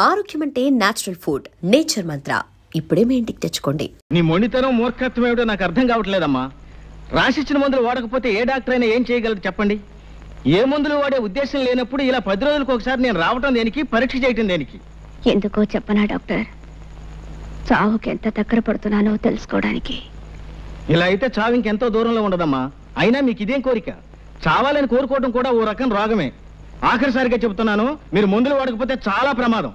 ఆరోగ్యం అంటే natural food, nature మంత్ర. ఇప్పుడే మీ ఇంటికి తెచ్చుకోండి. నీ మొండితనం మూర్ఖత్వం ఏమిటో నాకు అర్థం కావట్లేదమ్మా. రాసిచ్చిన మందులు వాడకపోతే ఏ డాక్టర్ అయినా ఏం చేయగలరు చెప్పండి? ఏ మందులు వాడే ఉద్దేశం లేనప్పుడు ఇలా 10 రోజులకు ఒకసారి నేను రావటం దేనికి, పరీక్ష చేయటం దేనికి? ఎందుకో చెప్పనా డాక్టర్, చావుకి ఎంత దగ్గర పడుతున్నానో తెలుసుకోవడానికి. ఇలా అయితే చావు ఇంకెంతో దూరంలో ఉండదమ్మా. అయినా మీకు ఇదేం కోరిక? చావాలని కోరుకోవడం కూడా ఓ రకం రోగమే. ఆఖరిసారిగా చెబుతున్నాను, మీరు మందులు వాడకపోతే చాలా ప్రమాదం.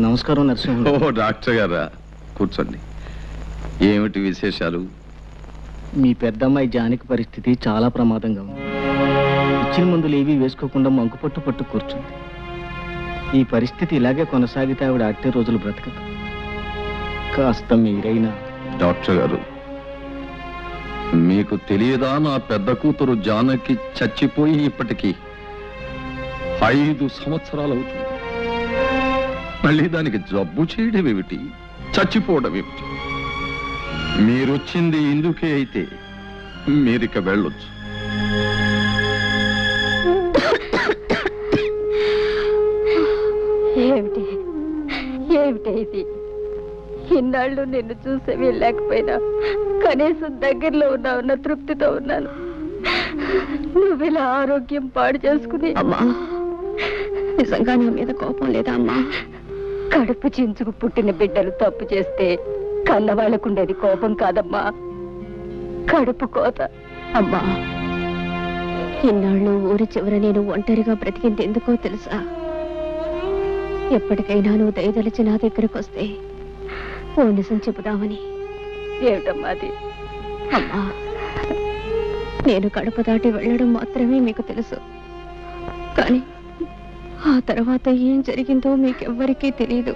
నమస్కారం నరసింహ. ఓ డాక్టర్ గారా, కూర్చోండి. ఏమిటి విశేషాలు? మీ పెద్దమ్మాయి జానకి పరిస్థితి చాలా ప్రమాదంగా ఉంది. ఇచ్చిన మందులు ఏవి వేసుకోకుండా మంకుపట్టు పట్టు కూర్చుంది. ఈ పరిస్థితి ఇలాగే కొనసాగితే ఆవిడ అట్టే రోజులు బ్రతకదు. కాస్త మీరైనా. డాక్టర్ గారు, మీకు తెలియదా, నా పెద్ద కూతురు జానకి చచ్చిపోయి ఇప్పటికీ 5 సంవత్సరాలు అవుతుంది. మళ్ళీ దానికి జబ్బు చేయడం ఏమిటి, చచ్చిపోవడం ఏమిటి? మీరొచ్చింది ఇందుకే అయితే మీరిక వెళ్ళొచ్చు. ఏమిటి ఏమిటి ఇది? ఇన్నాళ్ళు నిన్ను చూసే వెళ్ళలేకపోయినా కనీసం దగ్గరలో ఉన్నావున్న తృప్తితో ఉన్నాను. నువ్విలా ఆరోగ్యం పాడు చేసుకుని. అమ్మా, నిజంగా నా మీద కోపం లేదా అమ్మా? కడుపు చించుకు పుట్టిన బిడ్డలు తప్పు చేస్తే కన్నవాళ్ళకుండేది కోపం కాదమ్మా, కడుపు కోత. అమ్మా, ఇన్నాళ్ళు ఊరి చివర నేను ఒంటరిగా బ్రతికింది ఎందుకో తెలుసా? ఎప్పటికైనా నువ్వు దయదలిచి నా దగ్గరకు వస్తే ఓ నిజం చెబుదామని. ఏమిటమ్మా అది? అమ్మా, నేను కడుపు దాటి వెళ్ళడం మాత్రమే మీకు తెలుసు, కానీ ఆ తర్వాత ఏం జరిగిందో మీకెవ్వరికీ తెలియదు.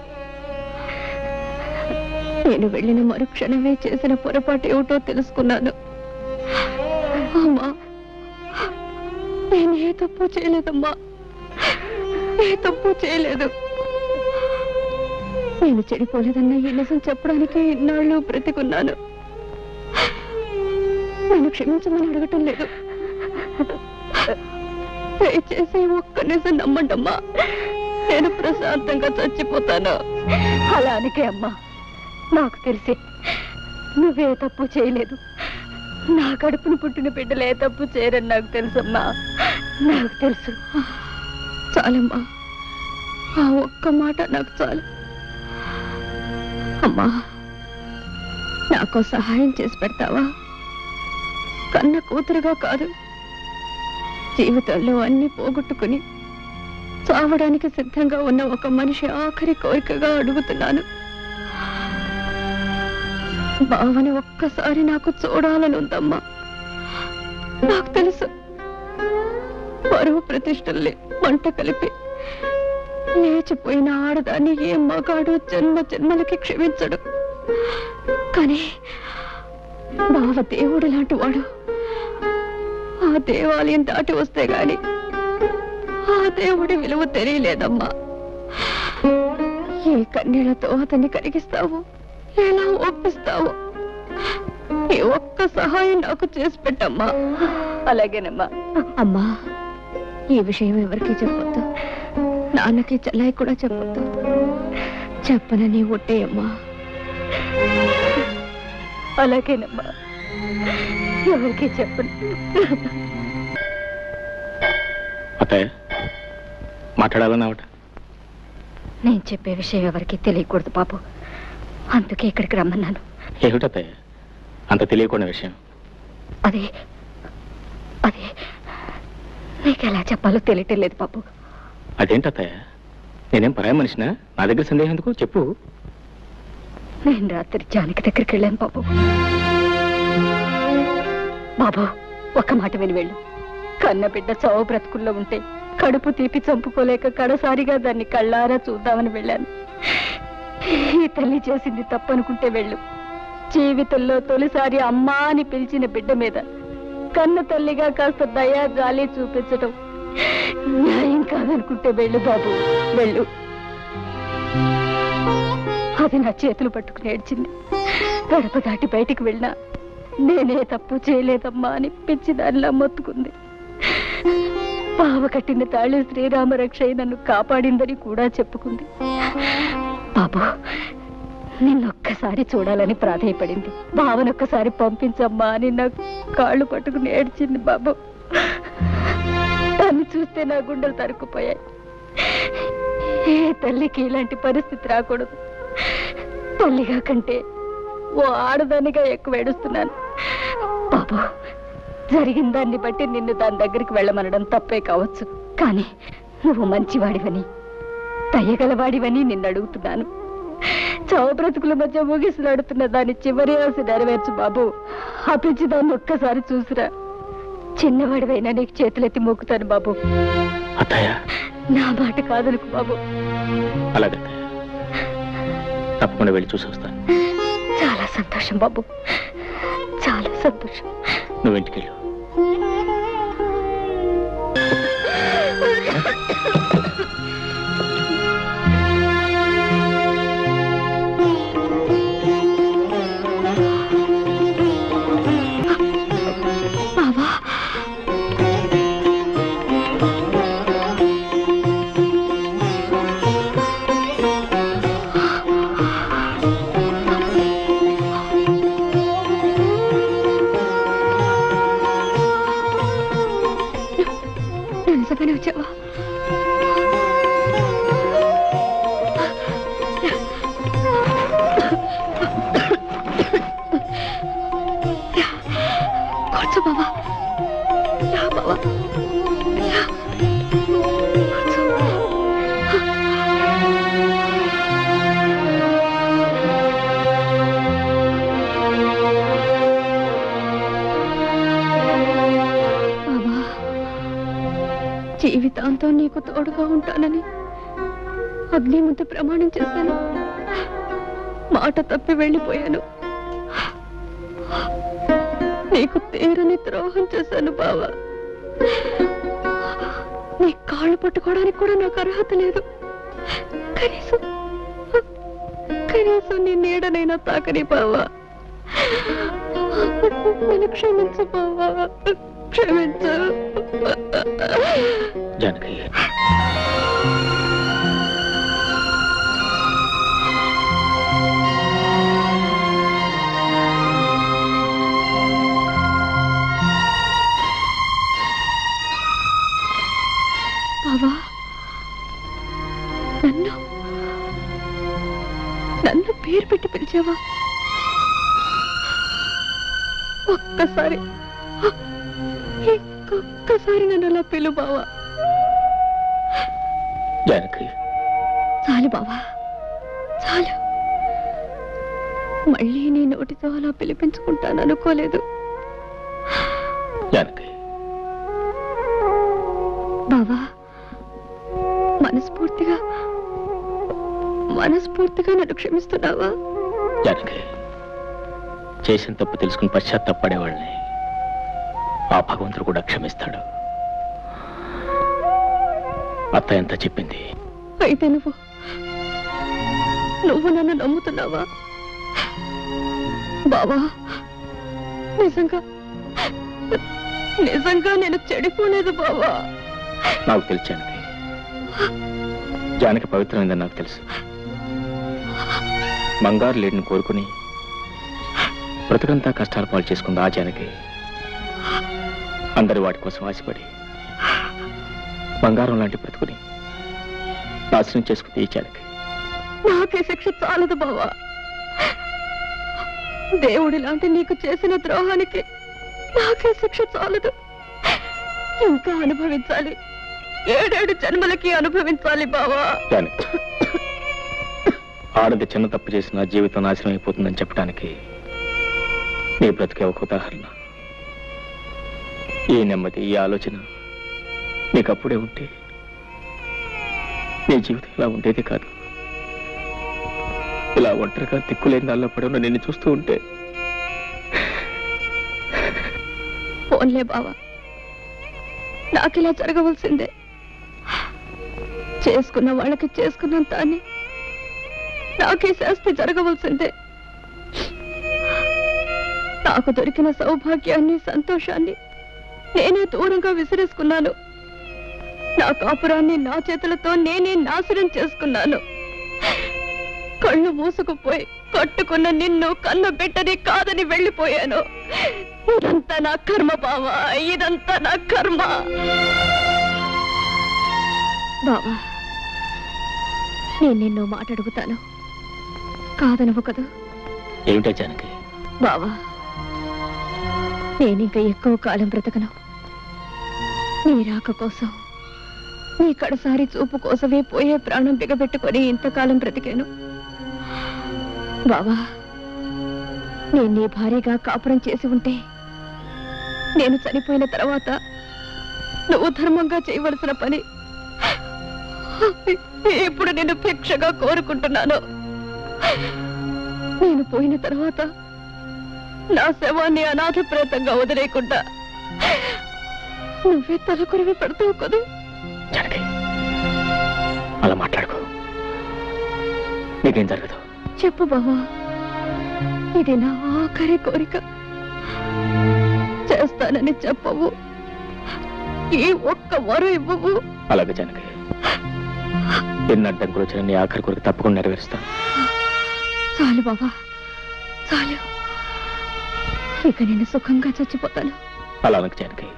నేను వెళ్ళిన మరుక్షణమే చేసిన పొరపాటు ఏమిటో తెలుసుకున్నాను. అమ్మా, నేను ఏ తప్పు చేయలేదమ్మా, ఏ తప్పు చేయలేదు. నేను చెడిపోలేదన్న ఈ నిజం చెప్పడానికి ఇన్నాళ్ళు బ్రతికున్నాను. నేను క్షమించమని అడగటం లేదు, దయచేసి ఒక్క నిజం నమ్మండమ్మా. నేను ప్రశాంతంగా చచ్చిపోతాను. అలానికే అమ్మా, నాకు తెలిసి నువ్వే తప్పు చేయలేదు. నా కడుపును పుట్టిన బిడ్డలు ఏ తప్పు చేయరని నాకు తెలుసమ్మా, నాకు తెలుసు. చాలమ్మా, ఆ ఒక్క మాట నాకు చాలు. అమ్మా, నాకు సహాయం చేసి పెడతావా? కన్న కూతురుగా కాదు, జీవితంలో అన్ని పోగొట్టుకుని చావడానికి సిద్ధంగా ఉన్న ఒక మనిషి ఆఖరి కోరికగా అడుగుతున్నాను. బావని ఒక్కసారి నాకు చూడాలని ఉందమ్మా. నాకు తెలుసు, పరువు ప్రతిష్టల్ని మంట కలిపి లేచిపోయిన ఆడదాన్ని ఏ మగాడు జన్మ జన్మలకి క్షమించడు. కానీ బావ దేవుడు లాంటి వాడు. ఆ దేవాలయం దాటి వస్తే గాని ఆ దేవుడి విలువ తెలియలేదమ్మా. ఏ కన్నీళ్లతో అతన్ని కరిగిస్తావు, ఎలా ఒప్పిస్తావు? ఈ ఒక్క సహాయం నాకు చేసి పెట్టమ్మా. అలాగేనమ్మా. అమ్మా, ఈ విషయం ఎవరికి చెప్పొద్దు, నాన్నకి చెల్లాయి కూడా చెప్పొద్దు. చెప్పనని ఒట్టేయమ్మా. అలాగేనమ్మా, ఎవరికి చెప్పను. అత్తయ్య, మాట్లాడాలన్నావట? నేను చెప్పే విషయం ఎవరికి తెలియకూడదు బాబు, అందుకే ఇక్కడికి రమ్మన్నాను. ఏమిటత్తయ్య అంత తెలియకుండా విషయం? అదే అదే నీకు ఎలా చెప్పాలో తెలియటం లేదు బాబు. అదేంటత్తయ్య, నేనేం పరాయి మనిషినా? నా దగ్గర సందేహం ఎందుకు, చెప్పు. నేను రాత్రి జానకి దగ్గరికి వెళ్ళాను బాబు. బాబు, ఒక్క మాట విని వెళ్ళు. కన్న బిడ్డ చావు బ్రతుకుల్లో ఉంటే కడుపు తీపి చంపుకోలేక కడసారిగా దాన్ని కళ్ళారా చూద్దామని వెళ్ళాను. ఈ తల్లి చేసింది తప్పనుకుంటే వెళ్ళు. జీవితంలో తొలిసారి అమ్మా అని పిలిచిన బిడ్డ మీద కన్న తల్లిగా కాస్త దయా జాలి చూపించటం న్యాయం కాదనుకుంటే వెళ్ళు బాబు, వెళ్ళు. అది నా చేతులు పట్టుకుని ఏడ్చింది. గడప దాటి బయటికి వెళ్ళినా నేనే తప్పు చేయలేదమ్మా అని పిచ్చి దానిలా మొత్తుకుంది. బావ కట్టిన తాళి శ్రీరామ రక్షయ్య నన్ను కాపాడిందని కూడా చెప్పుకుంది. బాబు, నిన్నొక్కసారి చూడాలని ప్రాధేయపడింది. బావనొక్కసారి పంపించమ్మా అని నా కాళ్ళు పట్టుకుని ఏడ్చింది. బాబు, దాన్ని చూస్తే నా గుండెలు తరుక్కుపోయాయి. ఏ తల్లికి ఇలాంటి పరిస్థితి రాకూడదు. తల్లిగా కంటే ఓ ఆడదానిగా ఎక్కువ ఏడుస్తున్నాను. బాబు, జరిగిన దాన్ని బట్టి నిన్ను దాని దగ్గరికి వెళ్ళమనడం తప్పే కావచ్చు, కానీ నువ్వు మంచివాడివని దయగలవాడివని నిన్ను అడుగుతున్నాను. చావు బ్రతుకుల మధ్య ముగిసిలాడుతున్న దాని చివరి ఆశ నెరవేర్చు బాబు. ఆ పిచ్చి దాన్ని ఒక్కసారి చూసిరా. చిన్నవాడివైనా నీకు చేతులెత్తి మొక్కుతాను బాబు. నా మాట కాదనుకు బాబు. అలాగే తప్పకుండా వెళ్ళి చూసి వస్తాను. చాలా సంతోషం బాబు, చాలా సంతోషం. నువ్వు ఇంటికి వెళ్ళు. వచ్చావా? కూర్చో బాబా. బాబా జీవితాంతం నీకు తోడుగా ఉంటానని అగ్ని ముందు ప్రమాణం చేశాను. మాట తప్పి వెళ్ళిపోయాను. నీకు తీరని ద్రోహం చేశాను బావా. నీ కాళ్ళు పట్టుకోవడానికి కూడా నాకు అర్హత లేదు. కనీసం నీ నీడనైనా తాకని బావా. నన్ను క్షమించు బావా, క్షమించు. జానకి, బావా, నన్ను పేరు పెట్టి పిలిచావా? ఒక్కసారి నన్ను అలా పిలు బావా. జానకి, చాలు బావా, చాలు. మళ్ళీ నీ నోటితో అలా పిలిపించుకుంటాను అనుకోలేదు. జానకి, బావా, మనస్ఫూర్తిగా నన్ను క్షమిస్తున్నావా? జానకి, చేసిన తప్పు తెలుసుకుని పశ్చాత్తాపడేవాళ్ళని ఆ భగవంతుడు కూడా క్షమిస్తాడు. అత్త ఎంత చెప్పింది. అయితే నువ్వు నన్ను నమ్ముతున్నావా బావా? నిజంగా నేను చెడిపోలేదు బావా. నాకు తెలుసు జానకి, జానకి పవిత్రమైందని నాకు తెలుసు. బంగారు లేడిని కోరుకుని బ్రతుకంతా కష్టాలు పాలు చేసుకుంది ఆ జానకి. అందరి వాటి కోసం ఆశపడి బంగారం లాంటి బ్రతుకుని నాశనం చేసుకుంది ఈ జానకి. నాకే శిక్ష చాలదు బావా. దేవుడి లాంటి నీకు చేసిన ద్రోహానికి నాకే శిక్ష చాలదు. ఇంకా అనుభవించాలి. 7 జన్మలకి అనుభవించాలి బావా. జానకి, ఆడది చిన్న తప్పు చేసిన జీవితం నాశనం అయిపోతుందని చెప్పడానికి నీ బ్రతికే ఒక ఉదాహరణ. ఈ నెమ్మది, ఈ ఆలోచన నీకప్పుడే ఉంటే నీ జీవితం ఇలా ఉండేది కాదు. ఇలా ఒంటరిగా దిక్కులేని దానిలో పడి నిన్ను చూస్తూ ఉంటే. పోన్లే బావా, నాకిలా జరగవలసిందే. చేసుకున్న వాళ్ళకి చేసుకున్నంత అని నాకే శాస్తి జరగవలసిందే. నా నాకు దొరికిన సౌభాగ్యాన్ని సంతోషాన్ని నేనే దూరంగా విసిరేసుకున్నాను. నా కాపురాన్ని నా చేతులతో నేనే నాశనం చేసుకున్నాను. కళ్ళు మూసుకుపోయి కట్టుకున్న నిన్ను కన్న బిడ్డని కాదని వెళ్ళిపోయాను. ఇదంతా నా కర్మ బావా, ఇదంతా నా కర్మ. బావా, నేను నిన్ను మాట అడుగుతాను, కాదనవు కదూ? ఏమిటో జానకి? బావా, నేనింక ఎక్కువ కాలం బ్రతకను. నీ రాక కోసం, నీ కడసారి చూపు కోసమే పోయే ప్రాణం బిగబెట్టుకొని ఇంతకాలం బ్రతికాను. బావా, నేను నీ భార్యగా కాపురం చేసి ఉంటే నేను చనిపోయిన తర్వాత నువ్వు ధర్మంగా చేయవలసిన పని ఇప్పుడు నేను భిక్షగా కోరుకుంటున్నాను. నేను పోయిన తర్వాత నా శవాన్ని అనాథ ప్రేతంగా వదిలేకుండా నువ్వే తలకొరివి పెడతావు కదూ? అలా మాట్లాడుకో, నీకేం జరగదు. చెప్పు బావా, ఇది నా ఆఖరి కోరిక. చేస్తానని చెప్పవు, ఈ ఒక్క వరం ఇవ్వవు. అలాగే జానకి, ఎన్ని అడ్డంకులు వచ్చిన నీ ఆఖరి కోరిక తప్పకుండా నెరవేరుస్తాను. చాలు బావా, చాలు. ఇక నేను సుఖంగా చచ్చిపోతాను. అలా అనకు జానకి,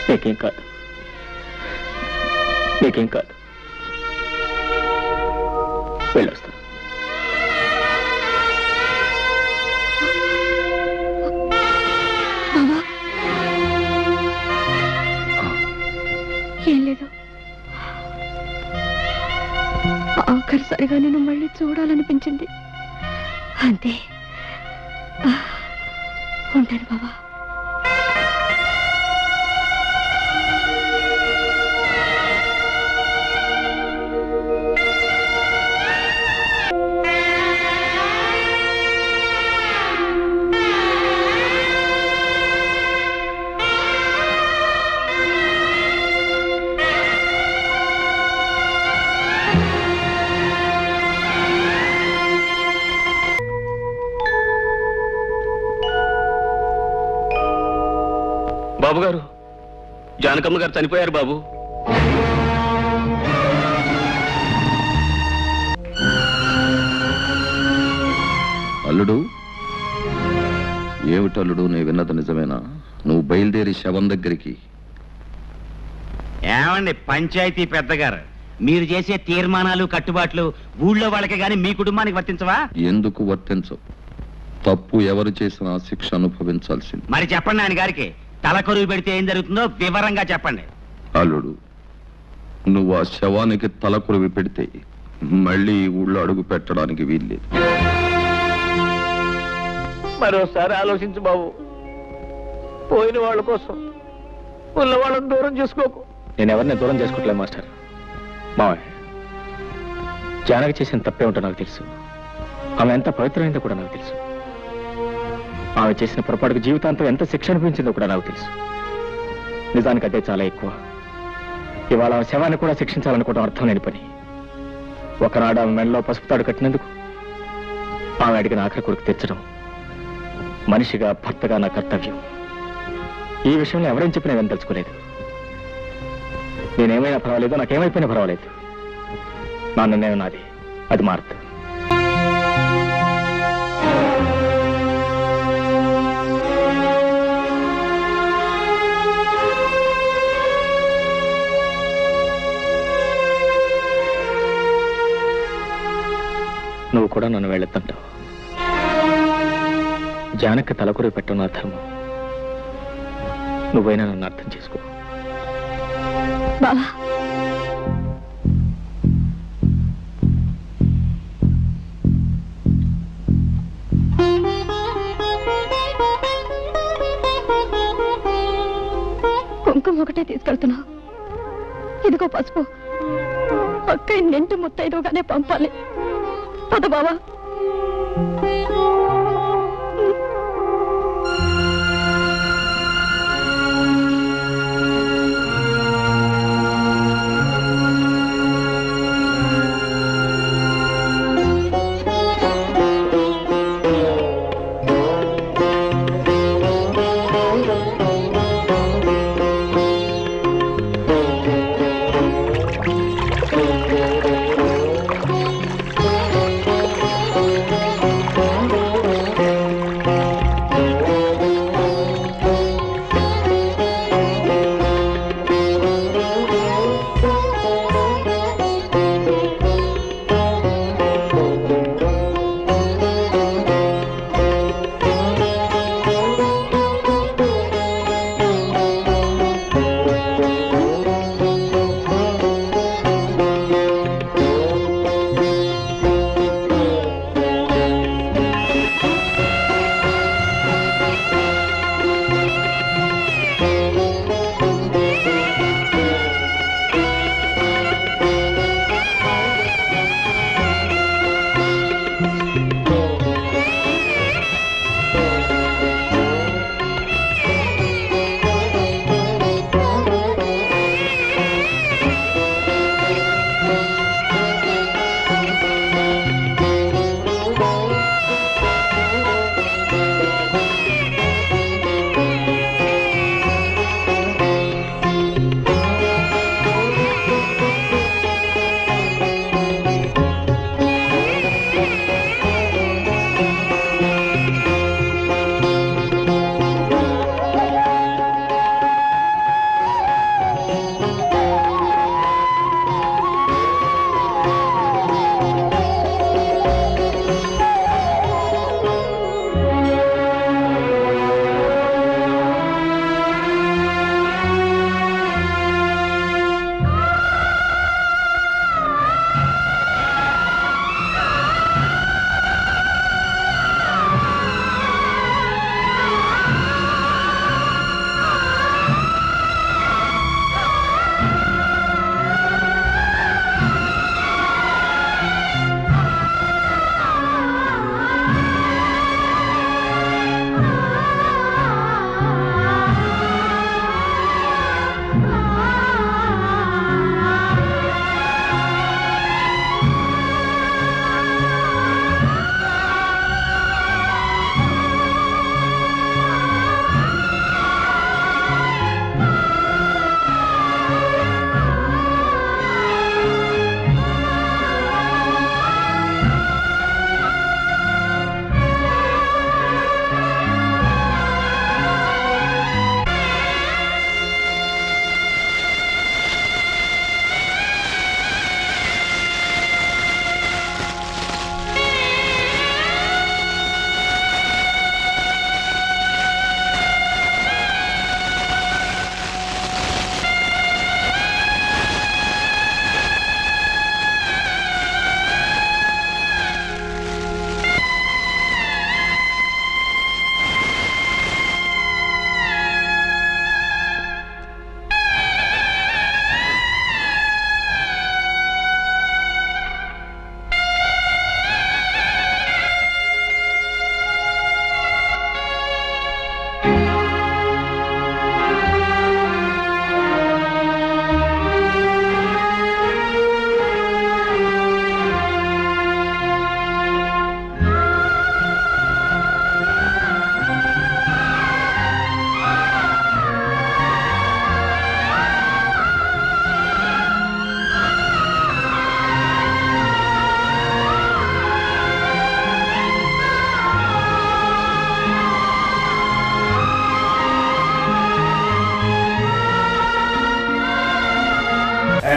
నీకేం కాదు, నీకేం కాదు. వెళ్ళొస్తాను. ఏం లేదు, ఆఖరిసారిగా నేను మళ్ళీ చూడాలనిపించింది, అంతే. ఉంటాను బావా. బాబు గారు, జానకమ్మ గారు చనిపోయారు బాబు. అల్లుడు, ఏమిటల్లుడు నీ విన్నది నిజమేనా? నువ్వు బయలుదేరి శవం దగ్గరికి. ఏమండి పంచాయతీ పెద్దగారు, మీరు చేసే తీర్మానాలు కట్టుబాట్లు ఊళ్ళో వాళ్ళకి గాని మీ కుటుంబానికి వర్తించవా? ఎందుకు వర్తించవు? తప్పు ఎవరు చేసినా శిక్ష అనుభవించాల్సింది. మరి చెప్పండి ఆయన గారికి, తలకొరువు పెడితే ఏం జరుగుతుందో వివరంగా చెప్పండి. అల్లుడు, నువ్వు ఆ శవానికి తలకొరివి పెడితే మళ్ళీ ఊళ్ళో అడుగు పెట్టడానికి వీల్లేదు. మరోసారి ఆలోచించు బాబు. పోయిన వాళ్ళ కోసం ఉన్న వాళ్ళని దూరం చేసుకోకు. నేను ఎవరిని దూరం చేసుకోవట్లేదు మాస్టర్. మావయ్య, జానకి చేసిన తప్పేమిటో నాకు తెలుసు. ఆమె ఎంత పవిత్రమైందో కూడా నాకు తెలుసు. ఆమె చేసిన పొరపాటుకు జీవితాంతం ఎంత శిక్ష అనిపించిందో కూడా నాకు తెలుసు. నిజానికి అదే చాలా ఎక్కువ. ఇవాళ ఆమె శవాన్ని కూడా శిక్షించాలనుకోవడం అర్థం లేని పని. ఒకనాడు ఆమె మెడలో పసుపు తాడు కట్టినందుకు ఆమె అడిగిన ఆఖరి కొడుకు తెచ్చడం మనిషిగా, భర్తగా నా కర్తవ్యం. ఈ విషయంలో ఎవరేం చెప్పినా నేను తెలుసుకోలేదు. నేనేమైనా పర్వాలేదు, నాకేమైపోయినా పర్వాలేదు. నా నిర్ణయం నాది, అది మారదు. నువ్వు కూడా నన్ను వెళ్ళొద్దంటావు. జానకి తలకొరి పెట్టడం ధర్మం. నువ్వైనా నన్ను అర్థం చేసుకో. బావా, కుంకుమ ఒకటే తీసుకెళ్తున్నావు, ఇదిగో పసుపు. అక్కయ్య నింటి ముత్తైదుగానే పంపాలి. పద బావా.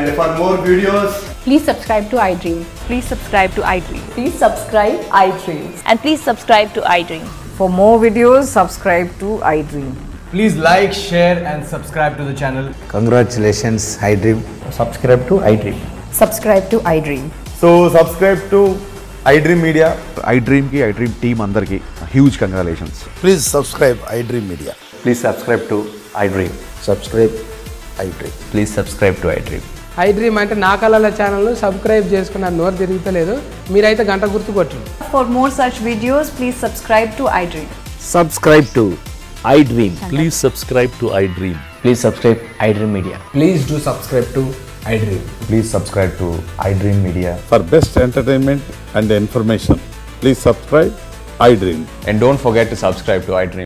And for more videos, Please subscribe to iDream. Please subscribe to iDream. Please subscribe iDream. And please subscribe to iDream. For more videos, subscribe to iDream. please like, share and subscribe to the channel. Congratulations, iDream. Subscribe to iDream. Subscribe to iDream. So subscribe to iDream Media. iDream ki iDream team andarki huge congratulations. Please subscribe iDream Media. Please subscribe to iDream. Subscribe iDream. Please subscribe to iDream. iDream అంటే నా కళల ఛానల్ను subscribe చేసుకున్న నోరు తిరుగుతలేదు మీరైతే గంట గుర్తు కొట్టండి. For more such videos, please subscribe to iDream. Subscribe to iDream. Please subscribe to iDream. Please subscribe iDream media. Please do subscribe to iDream. Please subscribe to iDream Media. For best entertainment and information, please subscribe iDream. And don't forget to subscribe to iDream.